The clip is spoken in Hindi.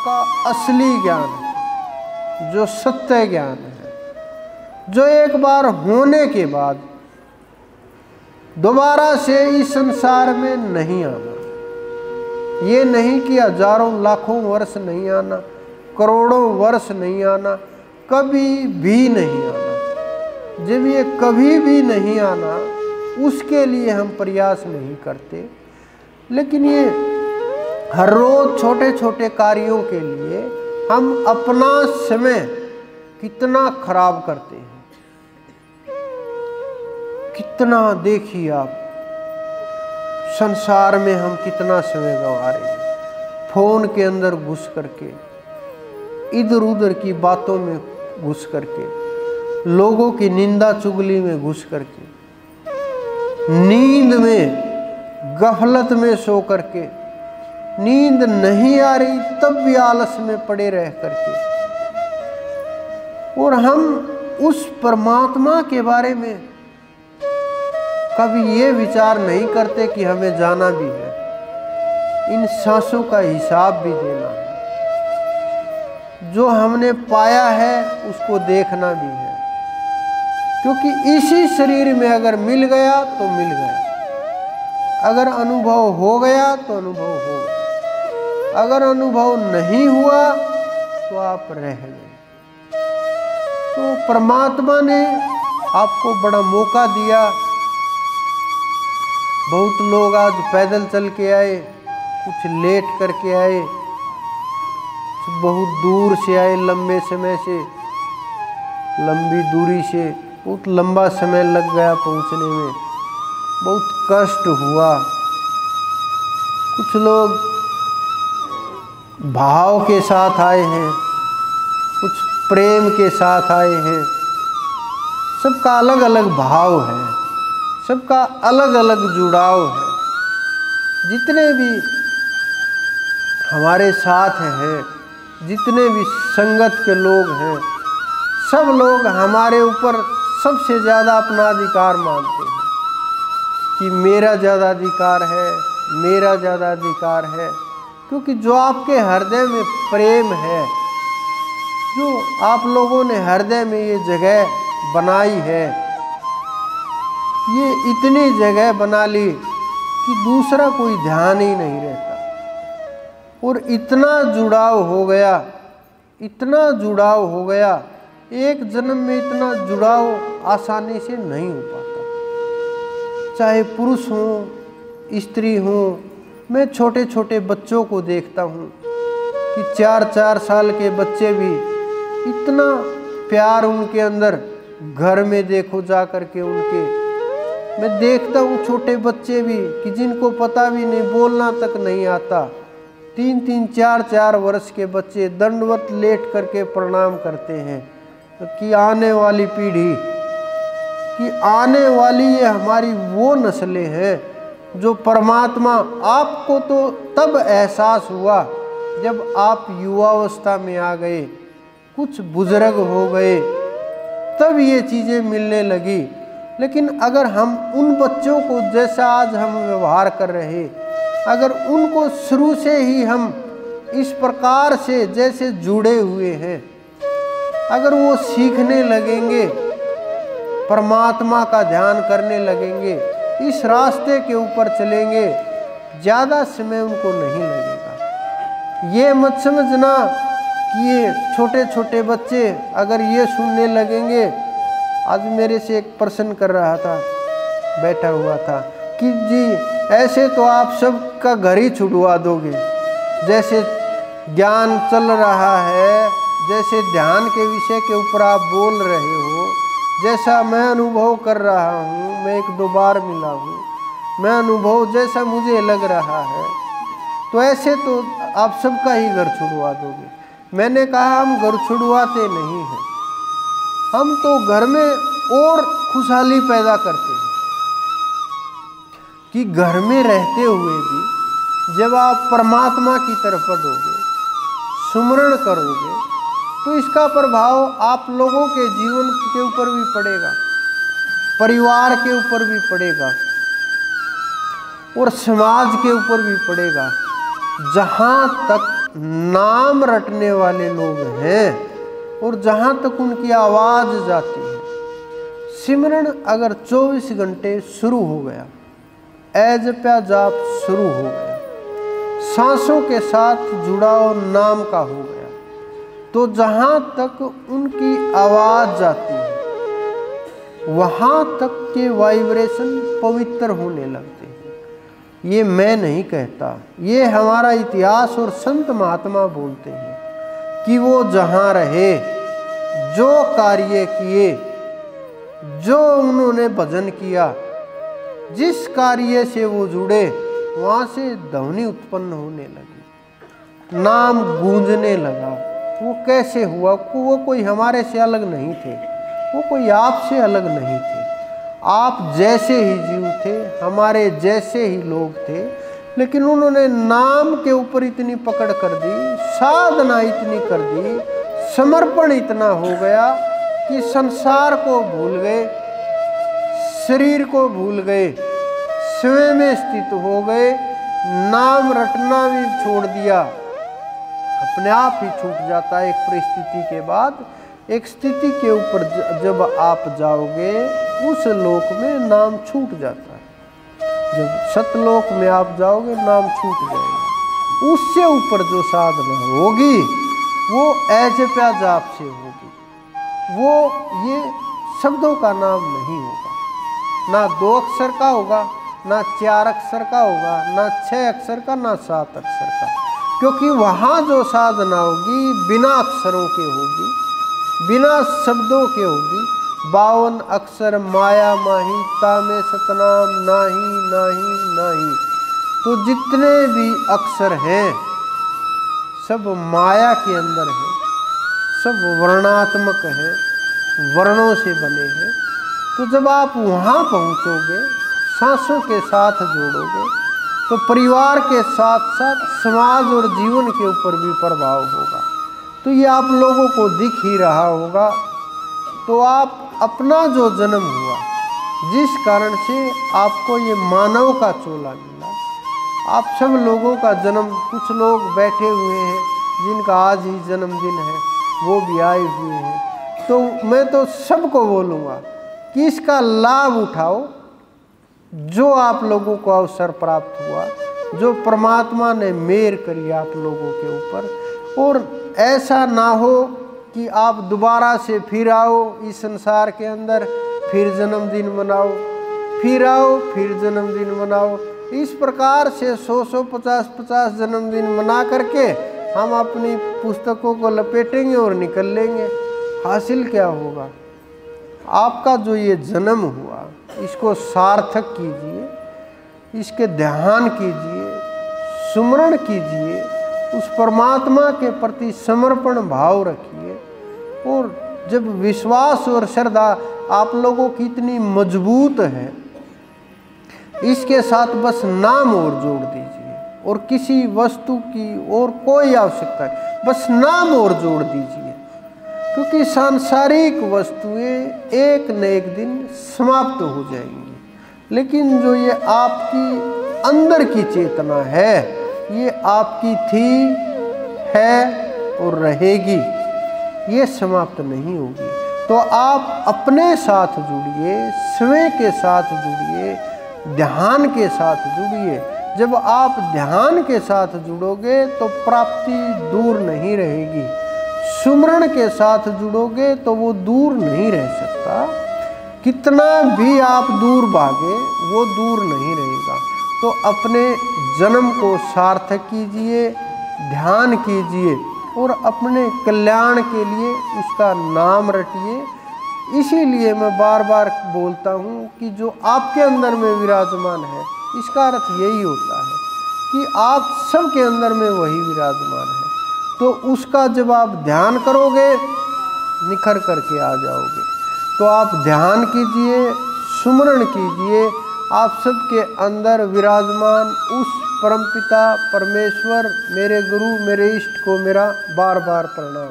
का असली ज्ञान है, जो सत्य ज्ञान है, जो एक बार होने के बाद दोबारा से इस संसार में नहीं आना। ये नहीं कि हजारों लाखों वर्ष नहीं आना, करोड़ों वर्ष नहीं आना, कभी भी नहीं आना। जब ये कभी भी नहीं आना, उसके लिए हम प्रयास नहीं करते, लेकिन ये हर रोज छोटे छोटे कार्यों के लिए हम अपना समय कितना खराब करते हैं। कितना, देखिए आप, संसार में हम कितना समय गंवा रहे हैं। फोन के अंदर घुस करके, इधर उधर की बातों में घुस करके, लोगों की निंदा चुगली में घुस करके, नींद में गफलत में सो करके, नींद नहीं आ रही तब भी आलस में पड़े रह करके, और हम उस परमात्मा के बारे में कभी ये विचार नहीं करते कि हमें जाना भी है, इन सांसों का हिसाब भी देना है, जो हमने पाया है उसको देखना भी है, क्योंकि इसी शरीर में अगर मिल गया तो मिल गया, अगर अनुभव हो गया तो अनुभव हो गया, अगर अनुभव नहीं हुआ तो आप रह गए। तो परमात्मा ने आपको बड़ा मौका दिया। बहुत लोग आज पैदल चल के आए, कुछ लेट करके आए, बहुत दूर से आए, लंबे समय से, लंबी दूरी से, बहुत लंबा समय लग गया पहुंचने में, बहुत कष्ट हुआ। कुछ लोग भाव के साथ आए हैं, कुछ प्रेम के साथ आए हैं। सबका अलग अलग भाव है, सबका अलग अलग जुड़ाव है। जितने भी हमारे साथ हैं, जितने भी संगत के लोग हैं, सब लोग हमारे ऊपर सबसे ज़्यादा अपना अधिकार मानते हैं कि मेरा ज़्यादा अधिकार है, मेरा ज़्यादा अधिकार है। क्योंकि जो आपके हृदय में प्रेम है, जो आप लोगों ने हृदय में ये जगह बनाई है, ये इतनी जगह बना ली कि दूसरा कोई ध्यान ही नहीं रहता, और इतना जुड़ाव हो गया, इतना जुड़ाव हो गया। एक जन्म में इतना जुड़ाव आसानी से नहीं हो पाता। चाहे पुरुष हो, स्त्री हो, मैं छोटे छोटे बच्चों को देखता हूँ कि 4-4 साल के बच्चे भी इतना प्यार उनके अंदर, घर में देखो जा कर के उनके, मैं देखता हूँ छोटे बच्चे भी कि जिनको पता भी नहीं, बोलना तक नहीं आता, 3-3, 4-4 वर्ष के बच्चे दंडवत लेट करके प्रणाम करते हैं कि आने वाली पीढ़ी, कि आने वाली ये हमारी वो नस्लें हैं जो परमात्मा, आपको तो तब एहसास हुआ जब आप युवावस्था में आ गए, कुछ बुजुर्ग हो गए, तब ये चीज़ें मिलने लगी। लेकिन अगर हम उन बच्चों को जैसा आज हम व्यवहार कर रहे, अगर उनको शुरू से ही हम इस प्रकार से जैसे जुड़े हुए हैं, अगर वो सीखने लगेंगे, परमात्मा का ध्यान करने लगेंगे, इस रास्ते के ऊपर चलेंगे, ज़्यादा समय उनको नहीं लगेगा। ये मत समझना कि ये छोटे छोटे बच्चे अगर ये सुनने लगेंगे। आज मेरे से एक प्रश्न कर रहा था, बैठा हुआ था कि जी ऐसे तो आप सबका घर ही छुड़वा दोगे, जैसे ज्ञान चल रहा है, जैसे ध्यान के विषय के ऊपर आप बोल रहे हो, जैसा मैं अनुभव कर रहा हूँ, मैं 1-2 बार मिला हूँ, मैं अनुभव जैसा मुझे लग रहा है, तो ऐसे तो आप सबका ही घर छुड़वा दोगे। मैंने कहा हम घर छुड़वाते नहीं हैं, हम तो घर में और खुशहाली पैदा करते हैं कि घर में रहते हुए भी जब आप परमात्मा की तरफ बढ़ोगे, सुमरण करोगे, तो इसका प्रभाव आप लोगों के जीवन के ऊपर भी पड़ेगा, परिवार के ऊपर भी पड़ेगा और समाज के ऊपर भी पड़ेगा। जहाँ तक नाम रटने वाले लोग हैं और जहाँ तक उनकी आवाज़ जाती है, सिमरन अगर 24 घंटे शुरू हो गया, जपा जाप शुरू हो गया, सांसों के साथ जुड़ाव नाम का हो गया, तो जहाँ तक उनकी आवाज़ जाती है वहाँ तक के वाइब्रेशन पवित्र होने लगते हैं। ये मैं नहीं कहता, ये हमारा इतिहास और संत महात्मा बोलते हैं कि वो जहाँ रहे, जो कार्य किए, जो उन्होंने भजन किया, जिस कार्य से वो जुड़े, वहाँ से ध्वनि उत्पन्न होने लगी, नाम गूंजने लगा। वो कैसे हुआ? वो कोई हमारे से अलग नहीं थे, वो कोई आपसे अलग नहीं थे। आप जैसे ही जीव थे, हमारे जैसे ही लोग थे, लेकिन उन्होंने नाम के ऊपर इतनी पकड़ कर दी, साधना इतनी कर दी, समर्पण इतना हो गया कि संसार को भूल गए, शरीर को भूल गए, स्वयं में स्थित हो गए, नाम रटना भी छोड़ दिया। अपने आप ही छूट जाता है एक परिस्थिति के बाद। एक स्थिति के ऊपर जब आप जाओगे, उस लोक में नाम छूट जाता है। जब सतलोक में आप जाओगे, नाम छूट जाएगा। उससे ऊपर जो साधना होगी वो जपा जाप से होगी। वो ये शब्दों का नाम नहीं होगा, ना 2 अक्षर का होगा, ना 4 अक्षर का होगा, ना 6 अक्षर का, ना 7 अक्षर का। क्योंकि वहाँ जो साधना होगी बिना अक्षरों के होगी, बिना शब्दों के होगी। 52 अक्षर माया माही, तामे सतनाम नाही नाही नाही। तो जितने भी अक्षर हैं सब माया के अंदर हैं, सब वर्णात्मक हैं, वर्णों से बने हैं। तो जब आप वहाँ पहुँचोगे, सांसों के साथ जोड़ोगे, तो परिवार के साथ साथ समाज और जीवन के ऊपर भी प्रभाव होगा। तो ये आप लोगों को दिख ही रहा होगा। तो आप अपना जो जन्म हुआ, जिस कारण से आपको ये मानव का चोला मिला, आप सब लोगों का जन्म, कुछ लोग बैठे हुए हैं जिनका आज ही जन्मदिन है, वो भी आए हुए हैं। तो मैं तो सबको बोलूँगा कि इसका लाभ उठाओ, जो आप लोगों को अवसर प्राप्त हुआ, जो परमात्मा ने मेहर करी आप लोगों के ऊपर। और ऐसा ना हो कि आप दोबारा से फिर आओ इस संसार के अंदर, फिर जन्मदिन मनाओ, फिर आओ, फिर जन्मदिन मनाओ। इस प्रकार से 100 50 जन्मदिन मना करके हम अपनी पुस्तकों को लपेटेंगे और निकल लेंगे। हासिल क्या होगा? आपका जो ये जन्म हुआ, इसको सार्थक कीजिए, इसके ध्यान कीजिए, सुमरण कीजिए, उस परमात्मा के प्रति समर्पण भाव रखिए। और जब विश्वास और श्रद्धा आप लोगों की इतनी मजबूत है, इसके साथ बस नाम और जोड़ दीजिए, और किसी वस्तु की और कोई आवश्यकता है, बस नाम और जोड़ दीजिए। क्योंकि सांसारिक वस्तुएं एक न एक दिन समाप्त हो जाएंगी, लेकिन जो ये आपकी अंदर की चेतना है, ये आपकी थी, है और रहेगी, ये समाप्त नहीं होगी। तो आप अपने साथ जुड़िए, स्वयं के साथ जुड़िए, ध्यान के साथ जुड़िए। जब आप ध्यान के साथ जुड़ोगे तो प्राप्ति दूर नहीं रहेगी। सुमरण के साथ जुड़ोगे तो वो दूर नहीं रह सकता। कितना भी आप दूर भागे, वो दूर नहीं रहेगा। तो अपने जन्म को सार्थक कीजिए, ध्यान कीजिए और अपने कल्याण के लिए उसका नाम रटिए। इसीलिए मैं बार बार बोलता हूँ कि जो आपके अंदर में विराजमान है, इसका अर्थ यही होता है कि आप सबके अंदर में वही विराजमान है। तो उसका जब आप ध्यान करोगे, निखर करके आ जाओगे। तो आप ध्यान कीजिए, सुमरण कीजिए, आप सबके अंदर विराजमान उस परमपिता परमेश्वर, मेरे गुरु, मेरे इष्ट को मेरा बार बार प्रणाम।